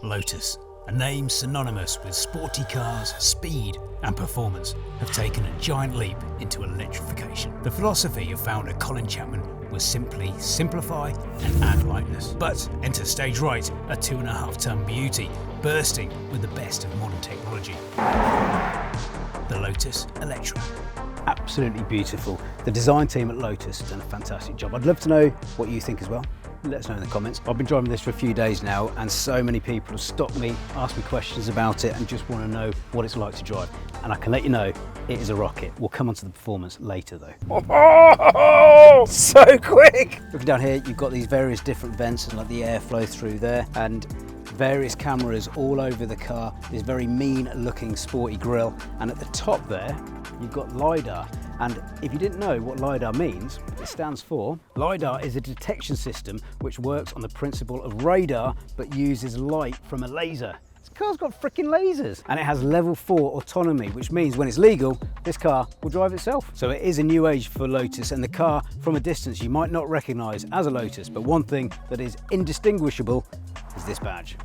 Lotus, a name synonymous with sporty cars, speed and performance, have taken a giant leap into electrification. The philosophy of founder Colin Chapman was simply simplify and add lightness. But enter stage right, a 2.5-ton beauty, bursting with the best of modern technology. The Lotus Eletre. Absolutely beautiful. The design team at Lotus has done a fantastic job. I'd love to know what you think as well. Let us know in the comments. I've been driving this for a few days now and so many people have stopped me, asked me questions about it and just want to know what it's like to drive. And I can let you know, it is a rocket. We'll come on to the performance later though. Oh, so quick! Looking down here, you've got these various different vents and like the airflow through there and various cameras all over the car. This very mean looking sporty grille. And at the top there, you've got LiDAR. And if you didn't know what LiDAR means, it stands for LiDAR is a detection system which works on the principle of radar but uses light from a laser. This car's got freaking lasers. And it has level 4 autonomy, which means when it's legal, this car will drive itself. So it is a new age for Lotus, and the car from a distance you might not recognise as a Lotus, but one thing that is indistinguishable is this badge.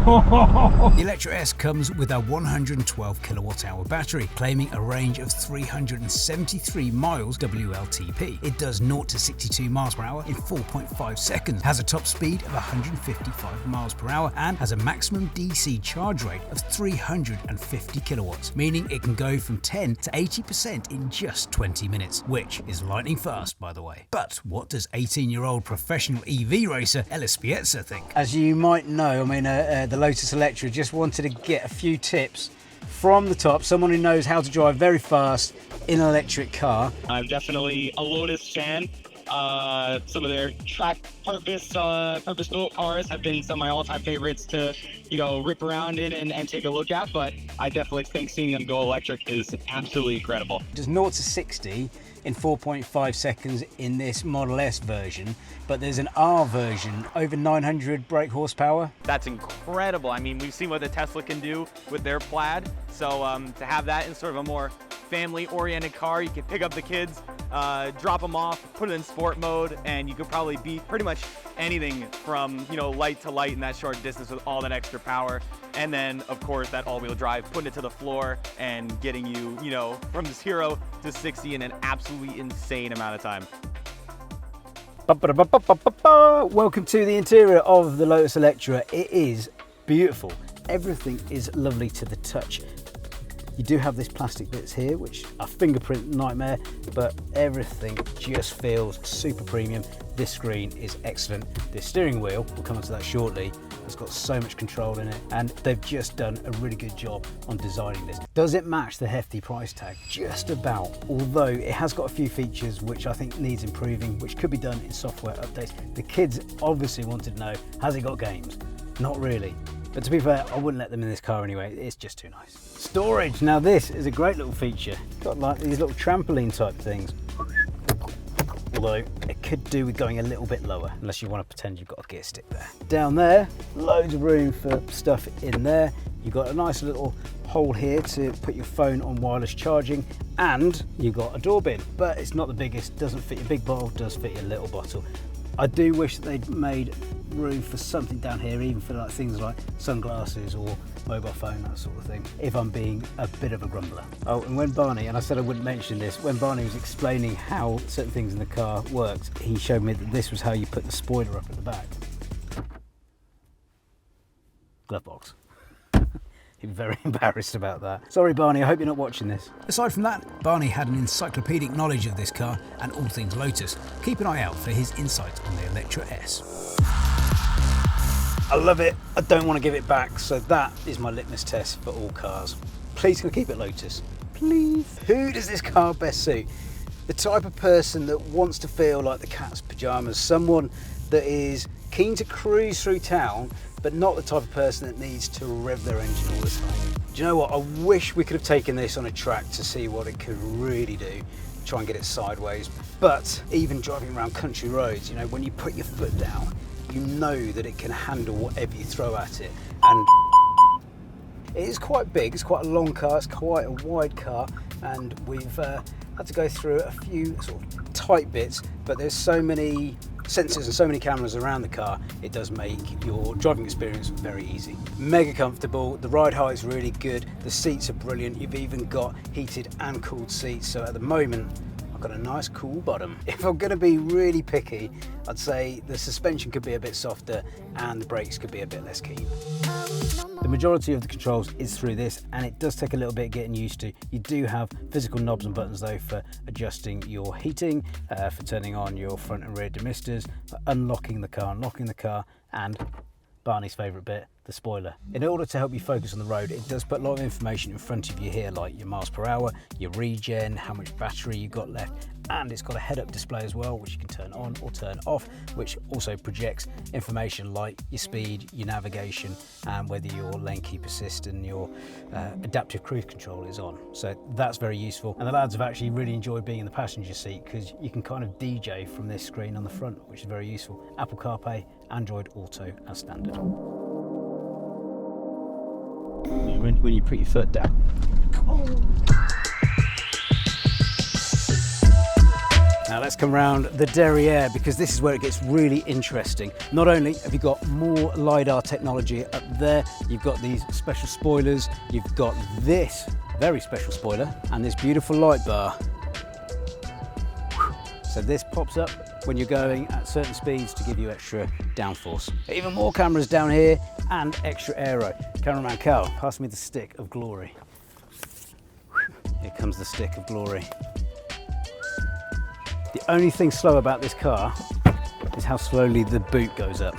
The Eletre S comes with a 112 kilowatt-hour battery, claiming a range of 373 miles WLTP. It does 0 to 62 miles per hour in 4.5 seconds, has a top speed of 155 miles per hour, and has a maximum DC charge rate of 350 kilowatts, meaning it can go from 10 to 80% in just 20 minutes, which is lightning fast, by the way. But what does 18-year-old professional EV racer Ellis Piezza think? As you might know, the Lotus Eletre just wanted to get a few tips from the top, someone who knows how to drive very fast in an electric car. I'm definitely a Lotus fan. Some of their track purpose-built cars have been some of my all-time favorites to, rip around in and take a look at, but I definitely think seeing them go electric is absolutely incredible. It does 0 to 60 in 4.5 seconds in this Model S version, but there's an R version, over 900 brake horsepower. That's incredible. I mean, we've seen what the Tesla can do with their Plaid, so to have that in sort of a more family-oriented car, you can pick up the kids, drop them off, put it in sport mode, and you could probably beat pretty much anything from, light to light in that short distance with all that extra power. And then, of course, that all-wheel drive, putting it to the floor and getting you, from 0 to 60 in an absolutely insane amount of time. Welcome to the interior of the Lotus Eletre. It is beautiful. Everything is lovely to the touch. You do have these plastic bits here, which are fingerprint nightmare, but everything just feels super premium. This screen is excellent. The steering wheel, we'll come on to that shortly, has got so much control in it, and they've just done a really good job on designing this. Does it match the hefty price tag? Just about, although it has got a few features which I think needs improving, which could be done in software updates. The kids obviously wanted to know, has it got games? Not really. But to be fair, I wouldn't let them in this car anyway, it's just too nice. Storage, now this is a great little feature. Got like these little trampoline type things. Although it could do with going a little bit lower, unless you want to pretend you've got a gear stick there. Down there, loads of room for stuff in there. You've got a nice little hole here to put your phone on wireless charging, and you've got a door bin, but it's not the biggest, doesn't fit your big bottle, does fit your little bottle. I do wish that they'd made room for something down here, even for like things like sunglasses or mobile phone, that sort of thing, if I'm being a bit of a grumbler. Oh, and when Barney, and I said I wouldn't mention this, when Barney was explaining how certain things in the car worked, he showed me that this was how you put the spoiler up at the back. Glove box. He'd be very embarrassed about that. Sorry Barney, I hope you're not watching this. Aside from that, Barney had an encyclopedic knowledge of this car and all things Lotus. Keep an eye out for his insight on the Eletre S. I love it. I don't want to give it back, so that is my litmus test for all cars. Please can I keep it Lotus? Please. Who does this car best suit? The type of person that wants to feel like the cat's pajamas, someone that is keen to cruise through town, but not the type of person that needs to rev their engine all the time. Do you know what? I wish we could have taken this on a track to see what it could really do, try and get it sideways. But even driving around country roads, when you put your foot down, you know that it can handle whatever you throw at it. And it is quite big, it's quite a long car, it's quite a wide car, and we've had to go through a few sort of tight bits, but there's so many sensors and so many cameras around the car, it does make your driving experience very easy. Mega comfortable, the ride height's really good, the seats are brilliant, you've even got heated and cooled seats, so at the moment I've got a nice cool bottom. If I'm going to be really picky, I'd say the suspension could be a bit softer and the brakes could be a bit less keen. The majority of the controls is through this, and it does take a little bit getting used to. You do have physical knobs and buttons though for adjusting your heating, for turning on your front and rear demisters, for unlocking the car, and Barney's favourite bit, the spoiler. In order to help you focus on the road, it does put a lot of information in front of you here, like your miles per hour, your regen, how much battery you've got left, and it's got a head-up display as well, which you can turn on or turn off, which also projects information like your speed, your navigation, and whether your lane keep assist and your adaptive cruise control is on. So that's very useful. And the lads have actually really enjoyed being in the passenger seat because you can kind of DJ from this screen on the front, which is very useful. Apple CarPlay, Android Auto as standard. When you put your foot down. Now let's come round the derriere, because this is where it gets really interesting. Not only have you got more LiDAR technology up there, you've got these special spoilers, you've got this very special spoiler and this beautiful light bar. So this pops up when you're going at certain speeds to give you extra downforce. Even more cameras down here and extra aero. Cameraman Cal, pass me the stick of glory. Here comes the stick of glory. The only thing slow about this car is how slowly the boot goes up.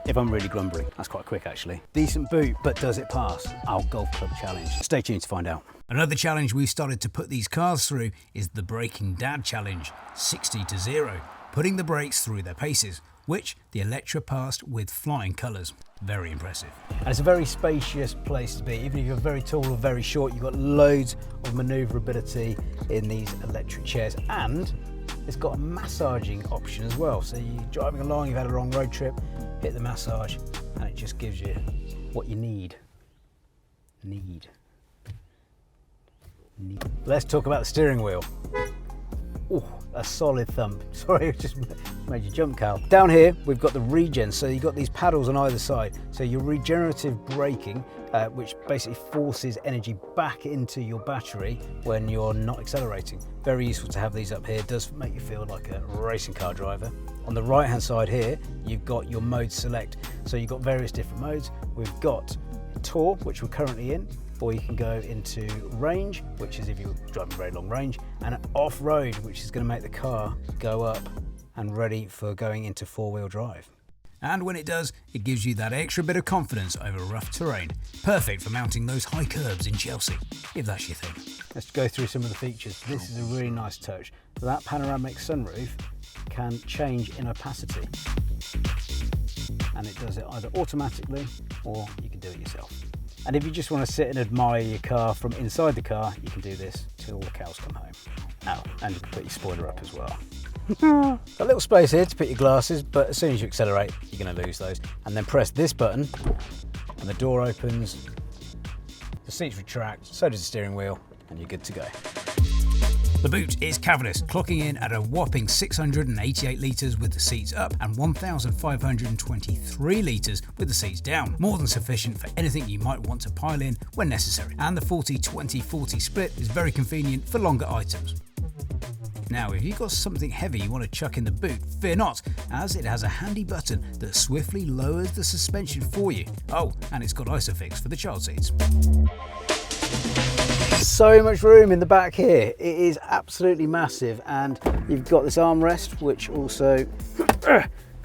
If I'm really grumbling, that's quite quick actually. Decent boot, but does it pass our golf club challenge? Stay tuned to find out. Another challenge we started to put these cars through is the Braking Dad Challenge, 60-0, putting the brakes through their paces, which the Eletre passed with flying colours. Very impressive. And it's a very spacious place to be. Even if you're very tall or very short, you've got loads of manoeuvrability in these electric chairs, and it's got a massaging option as well. So you're driving along, you've had a long road trip, hit the massage, and it just gives you what you need. Let's talk about the steering wheel. Oh, a solid thump. Sorry, I just made you jump, Cal. Down here, we've got the regen. So you've got these paddles on either side. So your regenerative braking, which basically forces energy back into your battery when you're not accelerating. Very useful to have these up here. It does make you feel like a racing car driver. On the right-hand side here, you've got your mode select. So you've got various different modes. We've got Tour, which we're currently in, or you can go into range, which is if you're driving very long range, and off-road, which is going to make the car go up and ready for going into four-wheel drive. And when it does, it gives you that extra bit of confidence over rough terrain. Perfect for mounting those high curbs in Chelsea, if that's your thing. Let's go through some of the features. This is a really nice touch. That panoramic sunroof can change in opacity, and it does it either automatically or you can do it yourself. And if you just want to sit and admire your car from inside the car, you can do this till all the cows come home. Oh, and you can put your spoiler up as well. A little space here to put your glasses, but as soon as you accelerate, you're going to lose those. And then press this button, and the door opens, the seats retract, so does the steering wheel, and you're good to go. The boot is cavernous, clocking in at a whopping 688 litres with the seats up and 1,523 litres with the seats down. More than sufficient for anything you might want to pile in when necessary. And the 40-20-40 split is very convenient for longer items. Now, if you've got something heavy you want to chuck in the boot, fear not, as it has a handy button that swiftly lowers the suspension for you. Oh, and it's got ISOFIX for the child seats. So much room in the back here. It is absolutely massive, and you've got this armrest which also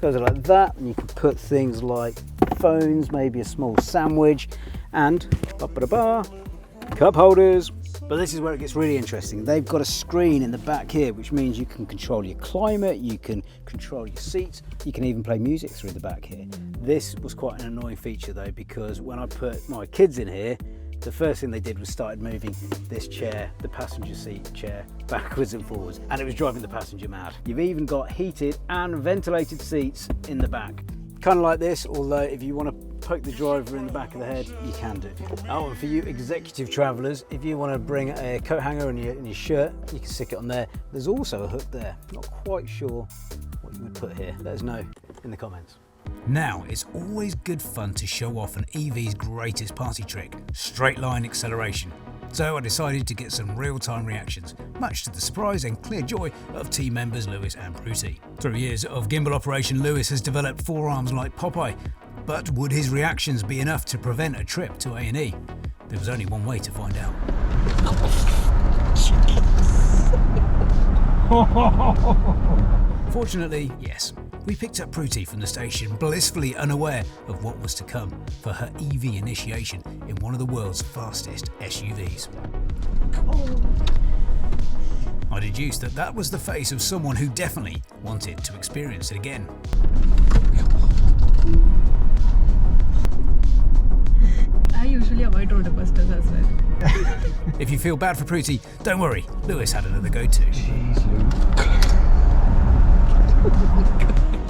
goes like that, and you can put things like phones, maybe a small sandwich, and cup holders. But this is where it gets really interesting. They've got a screen in the back here, which means you can control your climate, you can control your seats, you can even play music through the back here. This was quite an annoying feature though, because when I put my kids in here, the first thing they did was started moving this chair, the passenger seat chair, backwards and forwards, and it was driving the passenger mad. You've even got heated and ventilated seats in the back. Kind of like this, although if you want to poke the driver in the back of the head, you can do. Oh, and for you executive travellers, if you want to bring a coat hanger in your shirt, you can stick it on there. There's also a hook there. Not quite sure what we'd put here? Let us know in the comments. Now, it's always good fun to show off an EV's greatest party trick, straight line acceleration. So I decided to get some real-time reactions, much to the surprise and clear joy of team members Lewis and Pruti. Through years of gimbal operation, Lewis has developed forearms like Popeye, but would his reactions be enough to prevent a trip to A&E? There was only one way to find out. Fortunately, yes. We picked up Pruti from the station, blissfully unaware of what was to come for her EV initiation in one of the world's fastest SUVs. I deduced that that was the face of someone who definitely wanted to experience it again. I usually avoid roller coasters as well. If you feel bad for Pruti, don't worry, Lewis had another go-to. Jeez, Lou.